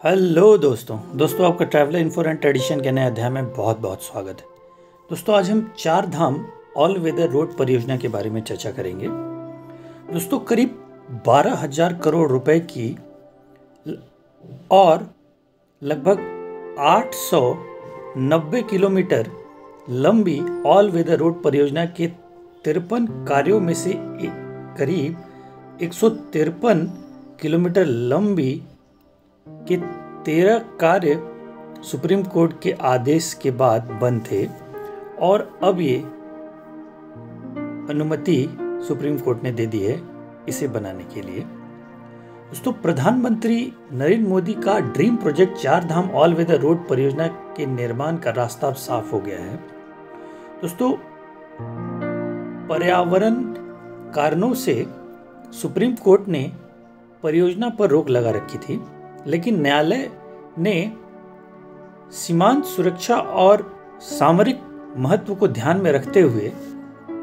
Hello दोस्तों आपका traveller info and tradition के नए अध्याय में बहुत बहुत स्वागत है। दोस्तों आज हम चार धाम ऑल वेदर रोड परियोजना के बारे में चर्चा करेंगे। दोस्तों करीब 12,000 करोड़ रुपए की और लगभग 890 किलोमीटर लंबी ऑल वेदर रोड परियोजना के 53 कार्यों में से करीब 153 किलोमीटर लंबी के 13 कार्य सुप्रीम कोर्ट के आदेश के बाद बंद थे और अब ये अनुमति सुप्रीम कोर्ट ने दे दी है इसे बनाने के लिए। दोस्तों प्रधानमंत्री नरेंद्र मोदी का ड्रीम प्रोजेक्ट चार धाम ऑल वेदर रोड परियोजना के निर्माण का रास्ता अब साफ हो गया है। दोस्तों पर्यावरण कारणों से सुप्रीम कोर्ट ने परियोजना पर रोक लगा रखी थी, लेकिन न्यायालय ने सीमांत सुरक्षा और सामरिक महत्व को ध्यान में रखते हुए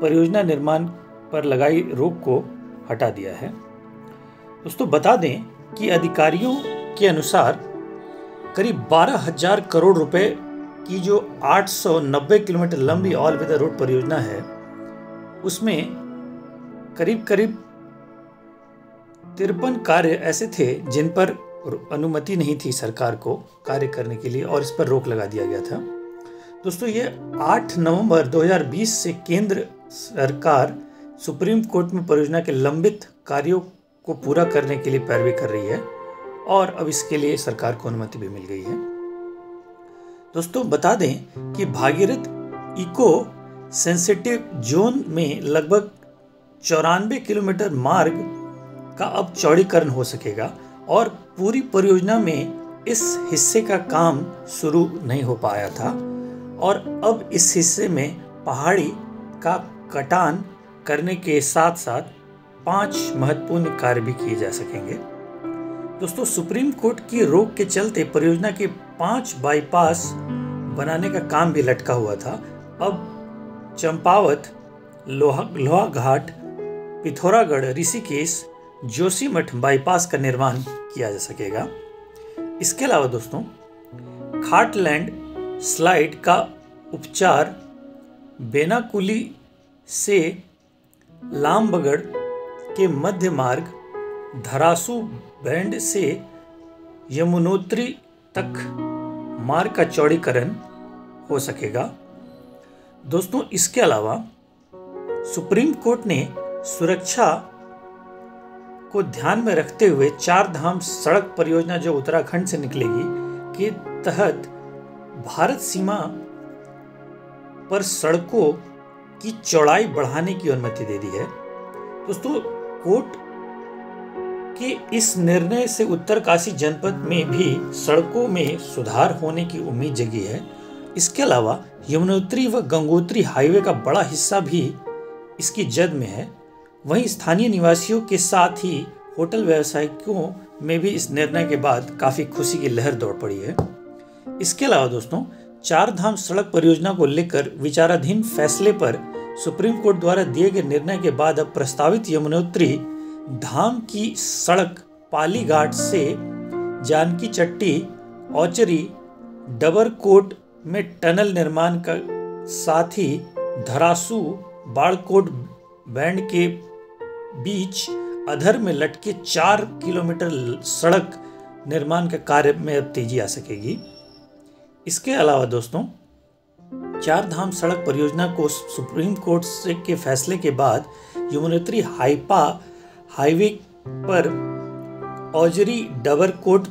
परियोजना निर्माण पर लगाई रोक को हटा दिया है। दोस्तों बता दें कि अधिकारियों के अनुसार करीब 12,000 करोड़ रुपए की जो 890 किलोमीटर लंबी ऑल वेदर रोड परियोजना है उसमें करीब 53 कार्य ऐसे थे जिन पर अनुमति नहीं थी सरकार को कार्य करने के लिए और इस पर रोक लगा दिया गया था। दोस्तों ये 8 नवंबर 2020 से केंद्र सरकार सुप्रीम कोर्ट में परियोजना के लंबित कार्यों को पूरा करने के लिए पैरवी कर रही है और अब इसके लिए सरकार को अनुमति भी मिल गई है। दोस्तों बता दें कि भागीरथ इको सेंसिटिव जोन में लगभग 94 किलोमीटर मार्ग का अब चौड़ीकरण हो सकेगा और पूरी परियोजना में इस हिस्से का काम शुरू नहीं हो पाया था और अब इस हिस्से में पहाड़ी का कटान करने के साथ साथ 5 महत्वपूर्ण कार्य भी किए जा सकेंगे। दोस्तों सुप्रीम कोर्ट की रोक के चलते परियोजना के 5 बाईपास बनाने का काम भी लटका हुआ था। अब चंपावत, लोहाघाट, पिथौरागढ़, ऋषिकेश, जोशीमठ बाईपास का निर्माण किया जा सकेगा। इसके अलावा दोस्तों खाटलैंड स्लाइड का उपचार बेनाकुली से लामबगड़ के मध्य मार्ग, धरासू बैंड से यमुनोत्री तक मार्ग का चौड़ीकरण हो सकेगा। दोस्तों इसके अलावा सुप्रीम कोर्ट ने सुरक्षा को ध्यान में रखते हुए चार धाम सड़क परियोजना जो उत्तराखंड से निकलेगी के तहत भारत सीमा पर सड़कों की चौड़ाई बढ़ाने की अनुमति दे दी है। दोस्तों कोर्ट के इस निर्णय से उत्तरकाशी जनपद में भी सड़कों में सुधार होने की उम्मीद जगी है। इसके अलावा यमुनोत्री व गंगोत्री हाईवे का बड़ा हिस्सा भी इसकी जद में है। वहीं स्थानीय निवासियों के साथ ही होटल व्यवसायियों में भी इस निर्णय के बाद काफी खुशी की लहर दौड़ पड़ी है। इसके अलावा दोस्तों चार धाम सड़क परियोजना को लेकर विचाराधीन फैसले पर सुप्रीम कोर्ट द्वारा दिए गए निर्णय के बाद अब प्रस्तावित यमुनोत्री धाम की सड़क पाली घाट से जानकी चट्टी, औचरी, डबरकोट में टनल निर्माण का साथ ही धरासू बाड़कोट बैंड के बीच अधर में लटके 4 किलोमीटर सड़क निर्माण के कार्य में अब तेजी आ सकेगी। इसके अलावा दोस्तों चार धाम सड़क परियोजना को सुप्रीम कोर्ट से के फैसले के बाद यमुनोत्री हाईवे पर औजरी डबरकोट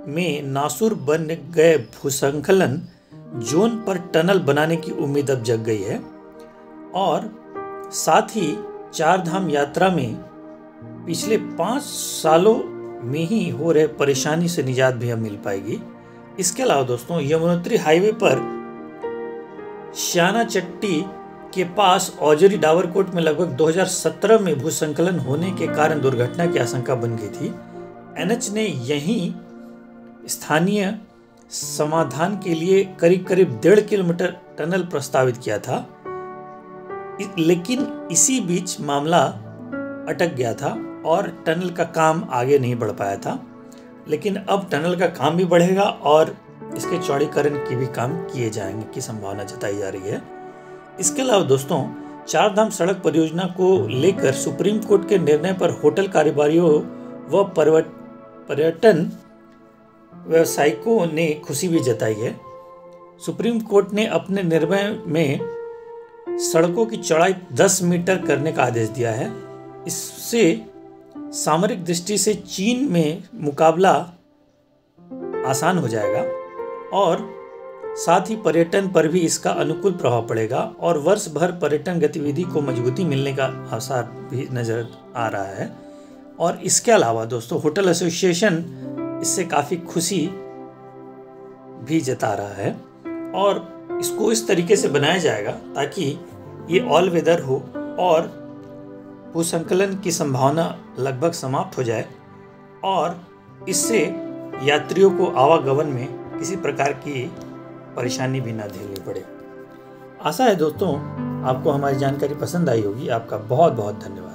में नासूर बन गए भूस्खलन जोन पर टनल बनाने की उम्मीद अब जग गई है और साथ ही चार धाम यात्रा में पिछले 5 सालों में ही हो रहे परेशानी से निजात भी अब मिल पाएगी। इसके अलावा दोस्तों यमुनोत्री हाईवे पर श्याना चट्टी के पास औजरी डाबरकोट में लगभग 2017 में भूस्खलन होने के कारण दुर्घटना की आशंका बन गई थी। एनएच ने यहीं स्थानीय समाधान के लिए करीब 1.5 किलोमीटर टनल प्रस्तावित किया था, लेकिन इसी बीच मामला अटक गया था और टनल का काम आगे नहीं बढ़ पाया था। लेकिन अब टनल का काम भी बढ़ेगा और इसके चौड़ीकरण की भी काम किए जाएंगे की संभावना जताई जा रही है। इसके अलावा दोस्तों, चारधाम सड़क परियोजना को लेकर सुप्रीम कोर्ट के निर्णय पर होटल कारोबारियों व पर्यटन व्यावसायिकों ने खुशी भी जताई है। सुप्रीम कोर्ट ने अपने निर्णय में सड़कों की चौड़ाई 10 मीटर करने का आदेश दिया है। इससे सामरिक दृष्टि से चीन में मुकाबला आसान हो जाएगा और साथ ही पर्यटन पर भी इसका अनुकूल प्रभाव पड़ेगा और वर्ष भर पर्यटन गतिविधि को मजबूती मिलने का आसार भी नजर आ रहा है। और इसके अलावा दोस्तों, होटल एसोसिएशन इससे काफ़ी खुशी भी जता रहा है और इसको इस तरीके से बनाया जाएगा ताकि ये ऑल वेदर हो और भूसंकलन की संभावना लगभग समाप्त हो जाए और इससे यात्रियों को आवागमन में किसी प्रकार की परेशानी भी ना झेलनी पड़े। आशा है दोस्तों आपको हमारी जानकारी पसंद आई होगी। आपका बहुत बहुत धन्यवाद।